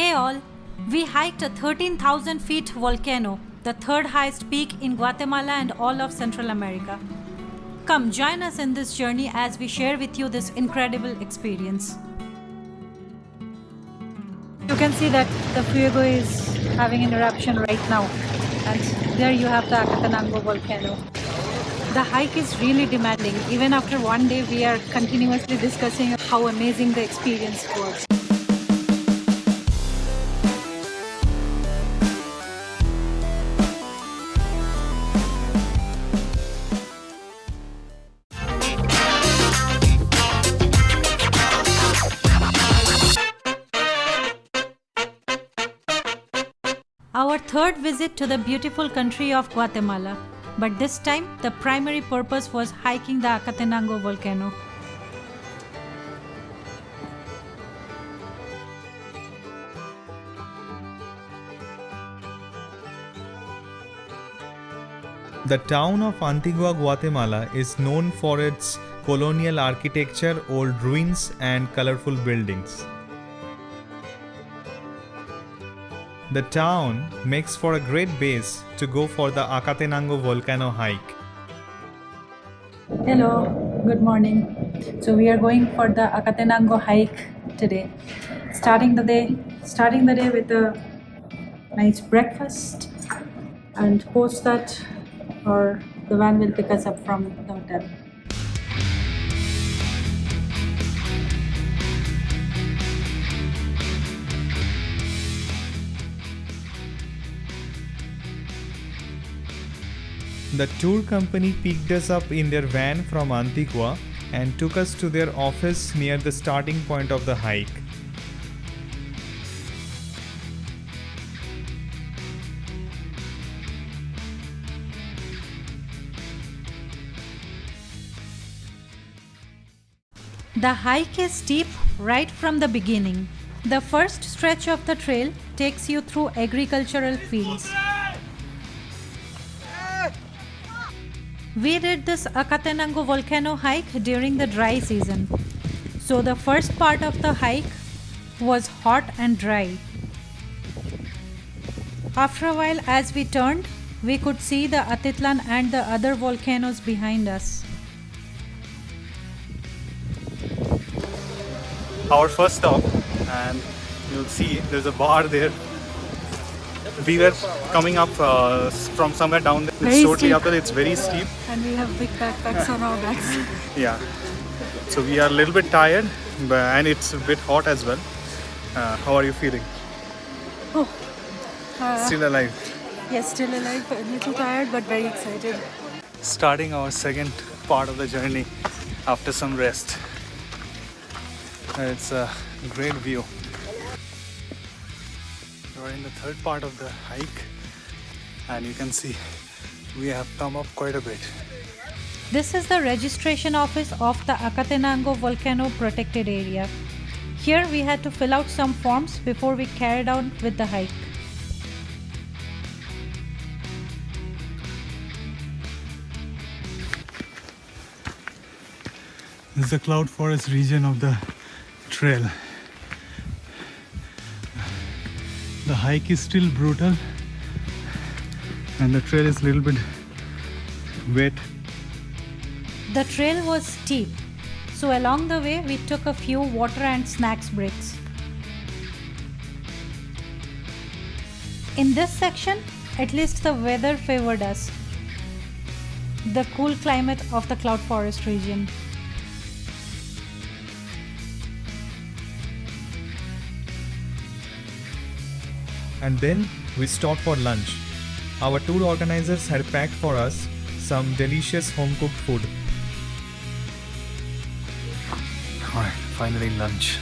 Hey all, we hiked a 13,000 feet volcano, the third highest peak in Guatemala and all of Central America. Come join us in this journey as we share with you this incredible experience. You can see that the Fuego is having an eruption right now, and there you have the Acatenango volcano. The hike is really demanding. Even after one day, we are continuously discussing how amazing the experience was. Our third visit to the beautiful country of Guatemala, but this time the primary purpose was hiking the Acatenango volcano. The town of Antigua, Guatemala is known for its colonial architecture, old ruins, and colorful buildings. The town makes for a great base to go for the Acatenango volcano hike. Hello, good morning. So we are going for the Akatenango hike today. Starting the day with a nice breakfast, and post that, or the van will pick us up from the hotel. The tour company picked us up in their van from Antigua and took us to their office near the starting point of the hike. The hike is steep right from the beginning. The first stretch of the trail takes you through agricultural fields. We did this Akatenango volcano hike during the dry season. So the first part of the hike was hot and dry. After a while, as we turned, we could see the Atitlan and the other volcanoes behind us. Our first stop, and you'll see there's a bar there. We were coming up from somewhere down there. It's totally up there, it's very steep. And we have big backpacks on our backs. Yeah. So we are a little bit tired, and it's a bit hot as well. How are you feeling? Still alive? Yes, still alive, a little tired but very excited. Starting our second part of the journey after some rest. It's a great view. We're in the third part of the hike, and you can see we have come up quite a bit. This is the registration office of the Acatenango Volcano Protected Area. Here we had to fill out some forms before we carried on with the hike. This is the cloud forest region of the trail. The hike is still brutal, and the trail is a little bit wet. The trail was steep, so along the way we took a few water and snacks breaks. In this section, at least the weather favored us. The cool climate of the cloud forest region. And then we stopped for lunch. Our tour organizers had packed for us some delicious home-cooked food. Alright, finally lunch.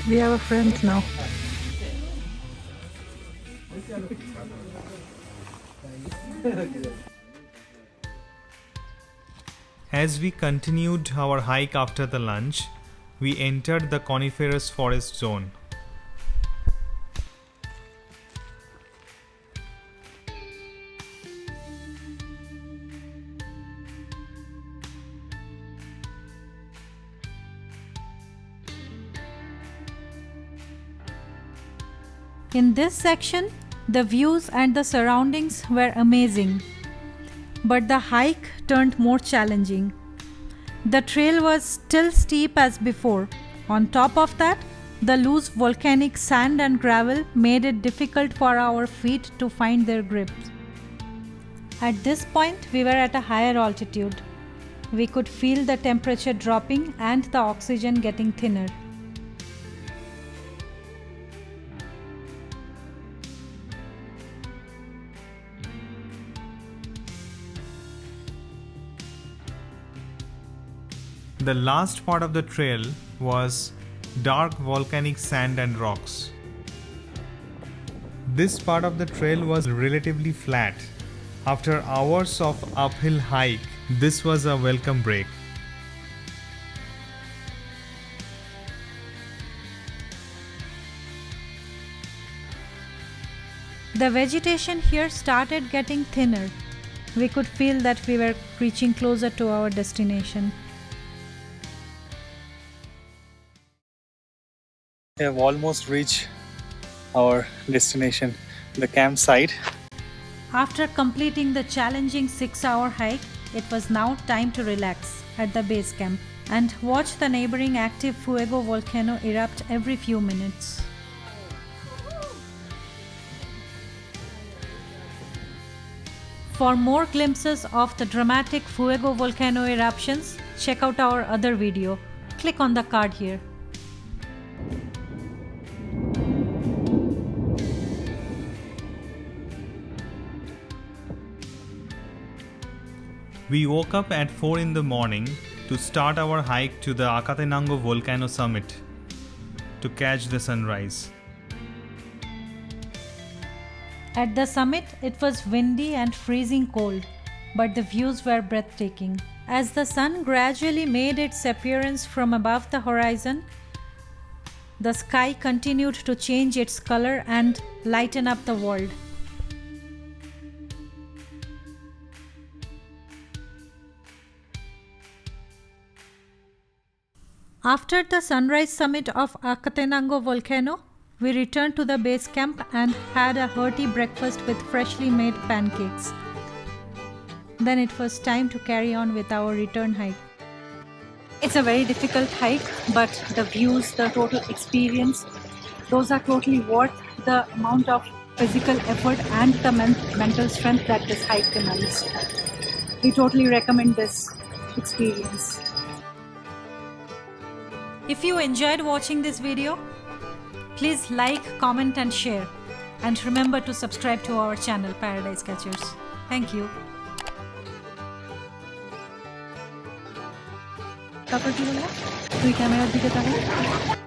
We have a friend now. As we continued our hike after the lunch, we entered the Coniferous forest zone. In this section, the views and the surroundings were amazing, but the hike turned more challenging. The trail was still steep as before. On top of that, the loose volcanic sand and gravel made it difficult for our feet to find their grips. At this point, we were at a higher altitude. We could feel the temperature dropping and the oxygen getting thinner. The last part of the trail was dark volcanic sand and rocks. This part of the trail was relatively flat. After hours of uphill hike, this was a welcome break. The vegetation here started getting thinner. We could feel that we were reaching closer to our destination. We have almost reached our destination, the campsite. After completing the challenging 6-hour hike, it was now time to relax at the base camp and watch the neighboring active Fuego volcano erupt every few minutes. For more glimpses of the dramatic Fuego volcano eruptions, check out our other video. Click on the card here. We woke up at 4 in the morning to start our hike to the Acatenango Volcano summit to catch the sunrise. At the summit, it was windy and freezing cold, but the views were breathtaking. As the sun gradually made its appearance from above the horizon, the sky continued to change its color and lighten up the world. After the sunrise summit of Akatenango Volcano, we returned to the base camp and had a hearty breakfast with freshly made pancakes. Then it was time to carry on with our return hike. It's a very difficult hike, but the views, the total experience, those are totally worth the amount of physical effort and the mental strength that this hike demands. We totally recommend this experience. If you enjoyed watching this video, please like, comment and share. And remember to subscribe to our channel Paradise Catchers. Thank you. তারপর কি বলবো? তুই ক্যামেরার দিকে তাকাও।